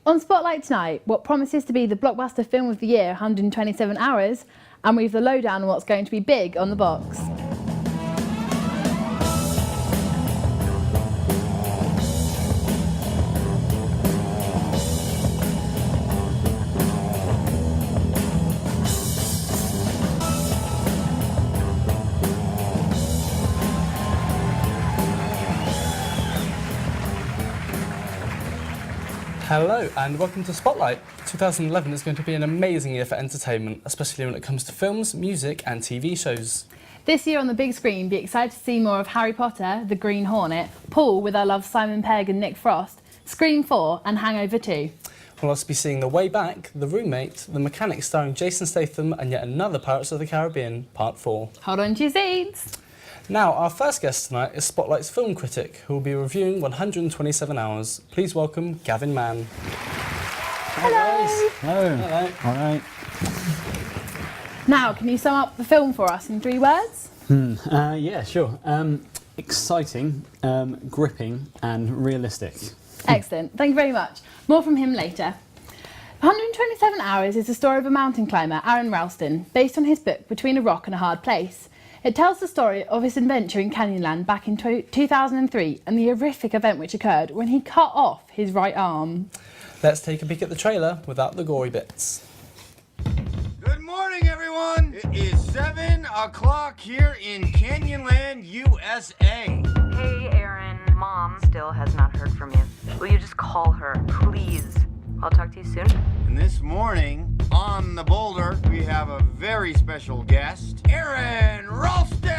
On Spotlight tonight, what promises to be the blockbuster film of the year, 127 Hours, and we've the lowdown on what's going to be big on the box. Hello and welcome to Spotlight. 2011 is going to be an amazing year for entertainment, especially when it comes to films, music and TV shows. This year on the big screen, be excited to see more of Harry Potter, The Green Hornet, Paul with our love Simon Pegg and Nick Frost, Scream 4 and Hangover 2. We'll also be seeing The Way Back, The Roommate, The Mechanic starring Jason Statham and yet another Pirates of the Caribbean, Part 4. Hold on to your seats. Now, our first guest tonight is Spotlight's film critic, who will be reviewing 127 Hours. Please welcome Gavin Mann. Hello. Hello. Hello. All right. Now, can you sum up the film for us in 3 words? Yeah, sure. Exciting, gripping, and realistic. Excellent. Thank you very much. More from him later. 127 Hours is the story of a mountain climber, Aaron Ralston, based on his book Between a Rock and a Hard Place. It tells the story of his adventure in Canyonland back in 2003 and the horrific event which occurred when he cut off his right arm. Let's take a peek at the trailer without the gory bits. Good morning, everyone. It is 7 o'clock here in Canyonland, USA. Hey, Aaron. Mom still has not heard from you. Will you just call her, please? I'll talk to you soon. And this morning, on the boulder, we have a very special guest, Aaron Ralston!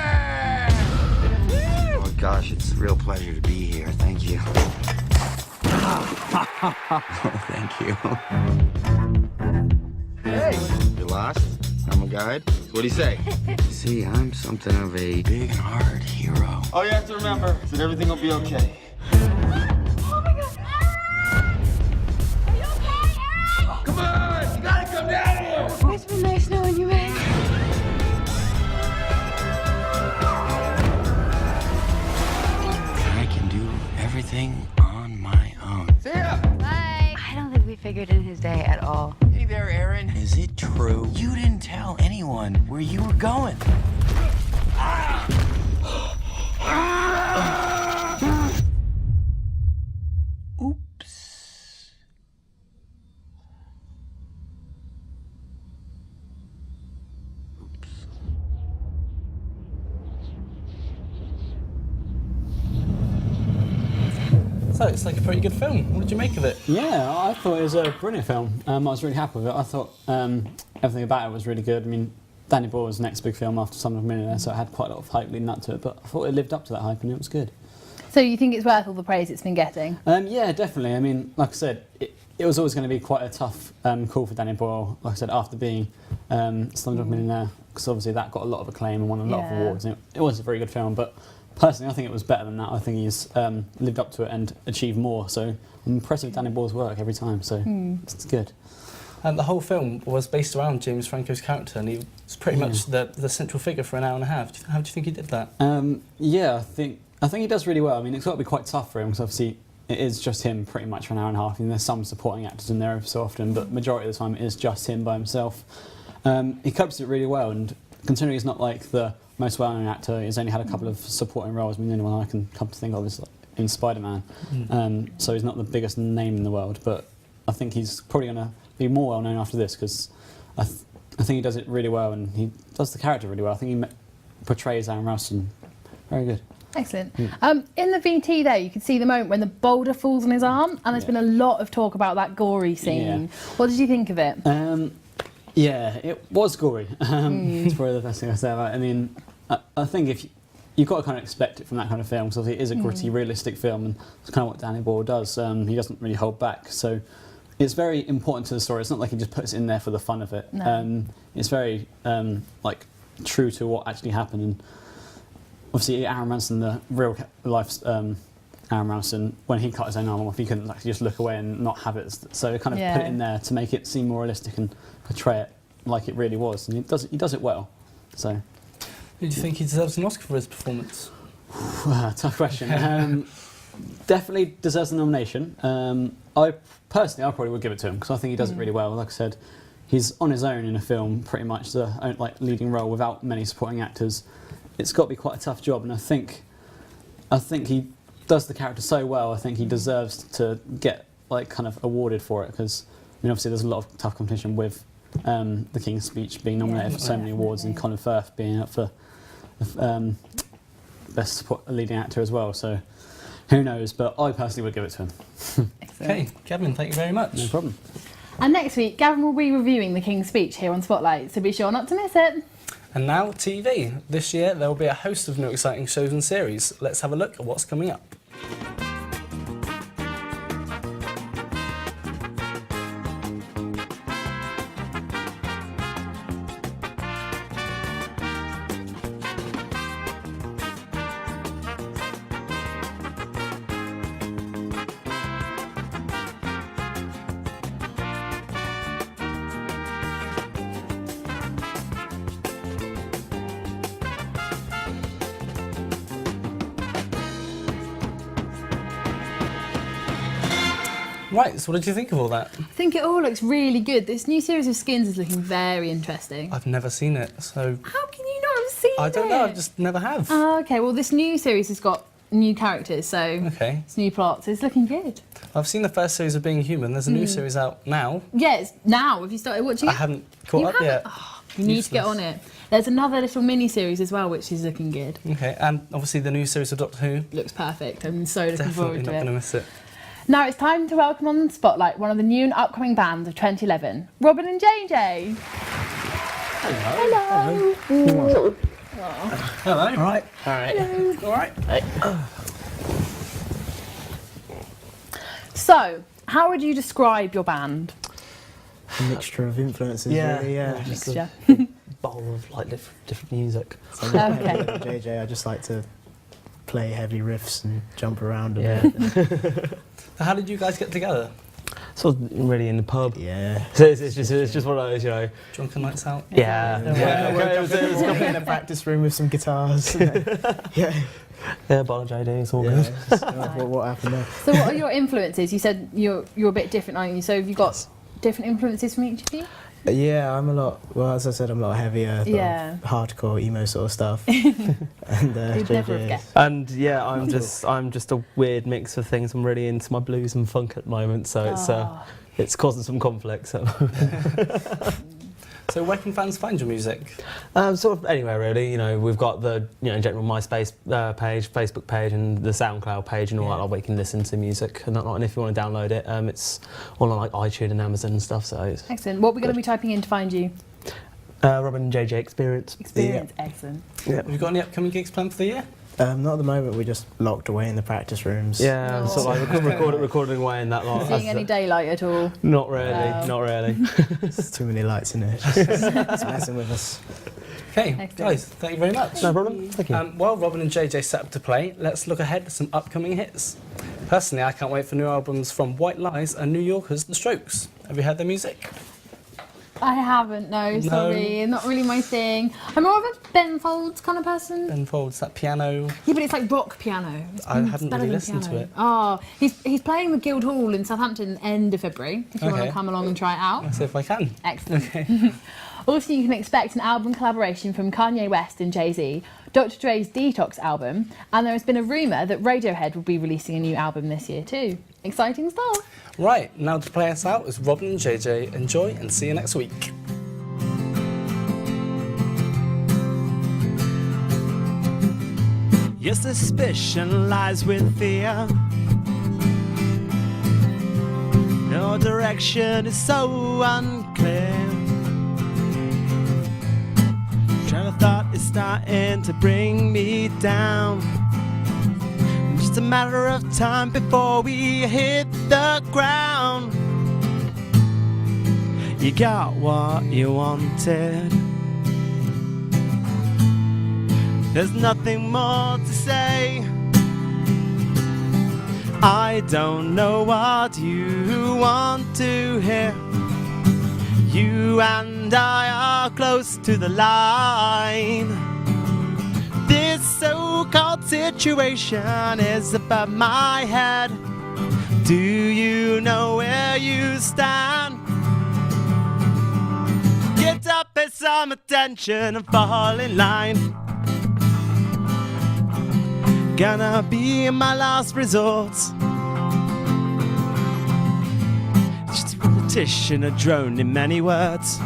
Oh, gosh, it's a real pleasure to be here. Thank you. Oh, thank you. Hey! You lost? I'm a guide? What'd he say? See, I'm something of a big and hard hero. All you have to remember is that everything will be okay. Oh my God, Aaron! Are you okay, Aaron? Come on! You gotta come down here! It's been nice knowing you, man. I can do everything on my own. See ya! Bye. I don't think we figured in his day at all. Hey there, Aaron. Is it true you didn't tell anyone where you were going? Oops. So, it's like a pretty good film. What did you make of it? Yeah, I thought it was a brilliant film. I was really happy with it. I thought everything about it was really good. I mean, Danny Boyle was the next big film after Son of a Millionaire, so it had quite a lot of hype leading up to it, but I thought it lived up to that hype and it was good. So you think it's worth all the praise it's been getting? Yeah, definitely. I mean, like I said, it was always going to be quite a tough call for Danny Boyle, like I said, after being Slumdog Millionaire, because obviously that got a lot of acclaim and won a lot of awards. And it was a very good film, but personally, I think it was better than that. I think he's lived up to it and achieved more. So I'm impressed with Danny Boyle's work every time. So it's good. And the whole film was based around James Franco's character, and he was pretty much the central figure for an hour and a half. How do you think he did that? Yeah, I think he does really well. I mean, it's got to be quite tough for him because obviously it is just him pretty much for an hour and a half. And there's some supporting actors in there every so often, but majority of the time it is just him by himself. He copes it really well, and considering he's not like the most well-known actor, he's only had a couple of supporting roles. I mean, the only one I can come to think of is in Spider-Man. So he's not the biggest name in the world, but I think he's probably going to be more well-known after this because I think he does it really well and he does the character really well. I think he portrays Aaron Ralston very good. Excellent. In the VT there, you could see the moment when the boulder falls on his arm, and there's been a lot of talk about that gory scene. Yeah. What did you think of it? Yeah, it was gory. It's probably the best thing I say about it. I mean, I think if you've got to kind of expect it from that kind of film, because it is a gritty, realistic film, and it's kind of what Danny Boyle does. He doesn't really hold back, so it's very important to the story. It's not like he just puts it in there for the fun of it. No. It's very like true to what actually happened. And obviously, Aaron Ralston, the real life Aaron Ralston, when he cut his own arm off, he couldn't actually just look away and not have it. So they kind of put it in there to make it seem more realistic and portray it like it really was. And he does it well. So, Do you think he deserves an Oscar for his performance? tough question. definitely deserves the nomination. I probably would give it to him because I think he does it really well. Like I said, he's on his own in a film, pretty much the leading role without many supporting actors. It's got to be quite a tough job, and I think he does the character so well. I think he deserves to get kind of awarded for it because obviously there's a lot of tough competition with The King's Speech being nominated for so many awards and Colin Firth being up for best leading actor as well. So who knows? But I personally would give it to him. Okay, Gavin, thank you very much. No problem. And next week, Gavin will be reviewing The King's Speech here on Spotlight, so be sure not to miss it. And now TV. This year there will be a host of new exciting shows and series. Let's have a look at what's coming up. Right, so what did you think of all that? I think it all looks really good. This new series of Skins is looking very interesting. I've never seen it, so... How can you not have seen it? I don't know, I just never have. Oh, okay, well this new series has got new characters, so Okay. it's new plots. It's looking good. I've seen the first series of Being Human. There's a new series out now. Yeah, it's now. Have you started watching it? I haven't caught You up haven't? yet. Oh, you need to get on it. There's another little mini-series as well, which is looking good. Okay, and obviously the new series of Doctor Who. Looks perfect. I'm so looking Definitely forward not to going to it. miss it. Now it's time to welcome on the Spotlight one of the new and upcoming bands of 2011, Robin and JJ. Hello. Hello. Hello. All right. All right. All right. So, how would you describe your band? A mixture of influences, Yeah, really, yeah. just Mixture. a bowl of like different music. So Okay. with JJ, I just like to play heavy riffs and jump around a Yeah. bit. So how did you guys get together? Sort of really in the pub. Yeah. So it's just one of those, Drunken nights out? Yeah. In a practice room with some guitars. Yeah. Yeah, Bono JD, it's all Yeah. good. Just, what happened there? So, what are your influences? You said you're a bit different, aren't you? So, have you got different influences from each of you? Yeah, I'm a lot. Well, as I said, I'm a lot heavier, sort of hardcore emo sort of stuff. And You'd never have JJ guessed. And yeah, I'm just a weird mix of things. I'm really into my blues and funk at the moment, so it's causing some conflict. So. So where can fans find your music? Sort of anywhere really. We've got the general MySpace page, Facebook page, and the SoundCloud page, and all that where you can listen to music. And if you want to download it, it's all on like iTunes and Amazon and stuff. So it's Excellent. What are we going to be typing in to find you? Robin and JJ Experience. Experience. Excellent. Have you got any upcoming gigs planned for the year? Not at the moment. We're just locked away in the practice rooms. Yeah, so like recording away in that lot. Seeing any daylight at all? Not really, No. not really. There's too many lights in it. It's messing with us. Okay, Excellent. guys, thank you very much. No problem. Thank you. While Robin and JJ set up to play, let's look ahead at some upcoming hits. Personally, I can't wait for new albums from White Lies and New Yorkers The Strokes. Have you heard their music? I haven't, no, sorry. Not really my thing. I'm more of a Ben Folds kind of person. Ben Folds, that piano. Yeah, but it's like rock piano. I It's hadn't better really than listened to piano. it. Oh, he's playing the Guildhall in Southampton end of February, if you want Okay. to come along and try it out. Let's see if I can. Excellent. Okay. Also, you can expect an album collaboration from Kanye West and Jay-Z, Dr. Dre's Detox album, and there has been a rumour that Radiohead will be releasing a new album this year too. Exciting stuff. Right, now to play us out is Robin and JJ. Enjoy and see you next week. Your suspicion lies with fear. No direction is so unclear. Train of thought is starting to bring me down. Just a matter of time before we hit the ground. You got what you wanted. There's nothing more to say. I don't know what you want to hear. You and I are close to the line. This so-called situation is above my head. Do you know where you stand? Get up, pay some attention and fall in line. Gonna be my last resort. Just a repetition, a drone in many words.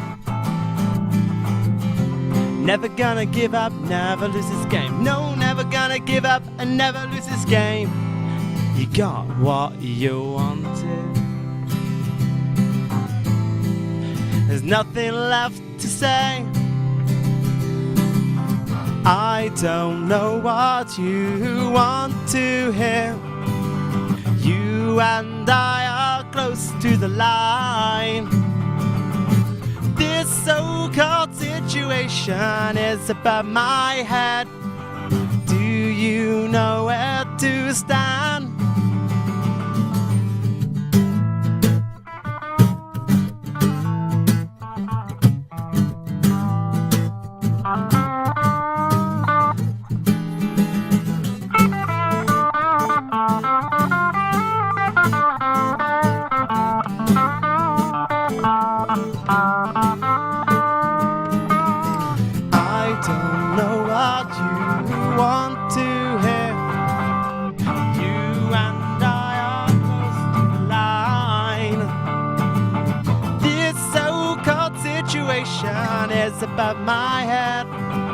Never gonna give up, never lose this game. No, never gonna give up and never lose this game. You got what you wanted. There's nothing left to say. I don't know what you want to hear. You and I are close to the line. This so-called situation is above my head. Do you know where to stand? Is above my head.